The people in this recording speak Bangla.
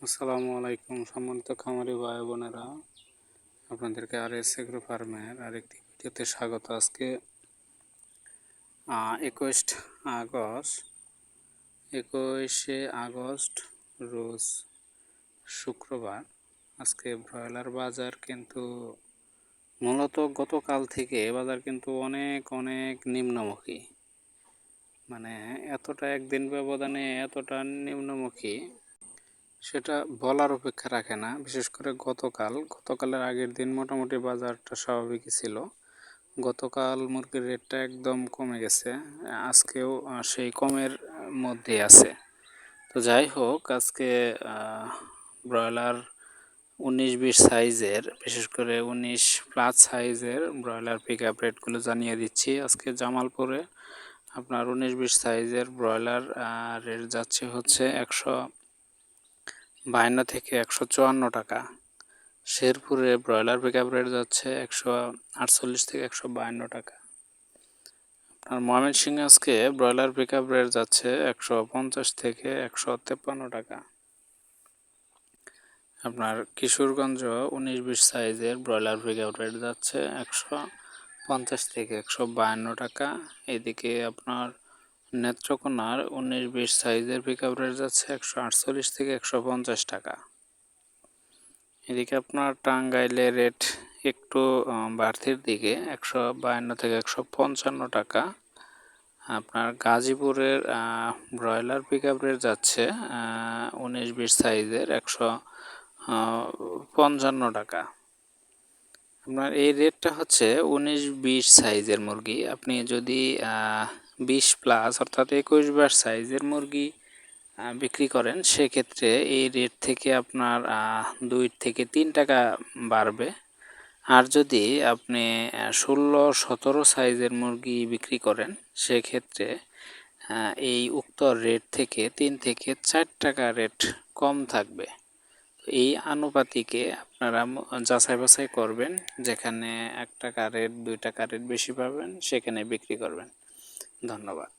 আসসালামু আলাইকুম সম্মানিত খামারি ভাই বোনেরা, আপনাদেরকে RS এগ্রো ফার্মের আরেকটি ভিডিওতে স্বাগত। আজকে 21শে আগস্ট রোজ শুক্রবার। আজকে ব্রয়লার বাজার কিন্তু মূলত গতকাল থেকে বাজার কিন্তু অনেক নিম্নমুখী, মানে এতটা একদিন ব্যবধানে এতটা নিম্নমুখী সেটা বলার অপেক্ষা রাখে না। বিশেষ করে গতকালের আগের দিন মোটামুটি বাজারটা স্বাভাবিকই ছিল। গতকাল মুরগির রেটটা একদম কমে গেছে, আজকেও সেই কমের মধ্যে আছে। তো যাই হোক, আজকে ব্রয়লার 19-20 সাইজের, বিশেষ করে 19+ সাইজের ব্রয়লার পিক আপ রেটগুলো জানিয়ে দিচ্ছি। আজকে জামালপুরে আপনার 19-20 সাইজের ব্রয়লার রেট যাচ্ছে হচ্ছে 152 থেকে 154 টাকা। শেরপুরে ব্রয়লার পিক আপ রেট যাচ্ছে 148 থেকে 152 টাকা। আপনার ময়মনসিংহে আজকে ব্রয়লার পিক আপ রেট যাচ্ছে 150 থেকে 153 টাকা। আপনার কিশোরগঞ্জ 19-20 সাইজের ব্রয়লার পিক আপ রেট যাচ্ছে 150 থেকে 152 টাকা। এদিকে আপনার নেত্রকোনার 19-20 সাইজের পিক আপ রেট যাচ্ছে 148 থেকে 150 টাকা। এদিকে আপনার টাঙ্গাইলের রেট একটু বাড়তির দিকে, 152 থেকে 155 টাকা। আপনার গাজীপুরের ব্রয়লার পিক আপ রেট যাচ্ছে 19-20 সাইজের 155 টাকা। আপনার এই রেটটা হচ্ছে 19-20 সাইজের মুরগি। আপনি যদি 20+ অর্থাৎ 21-22 সাইজের মুরগি বিক্রি করেন, সেক্ষেত্রে এই রেট থেকে আপনার 2 থেকে 3 টাকা বাড়বে। আর যদি আপনি 16-17 সাইজের মুরগি বিক্রি করেন, সেক্ষেত্রে এই উক্ত রেট থেকে 3 থেকে 4 টাকা রেট কম থাকবে। এই আনুপাতিকে আপনারা যাচাই বাছাই করবেন, যেখানে 1 টাকা রেট 2 টাকা রেট বেশি পাবেন সেখানে বিক্রি করবেন। ধন্যবাদ।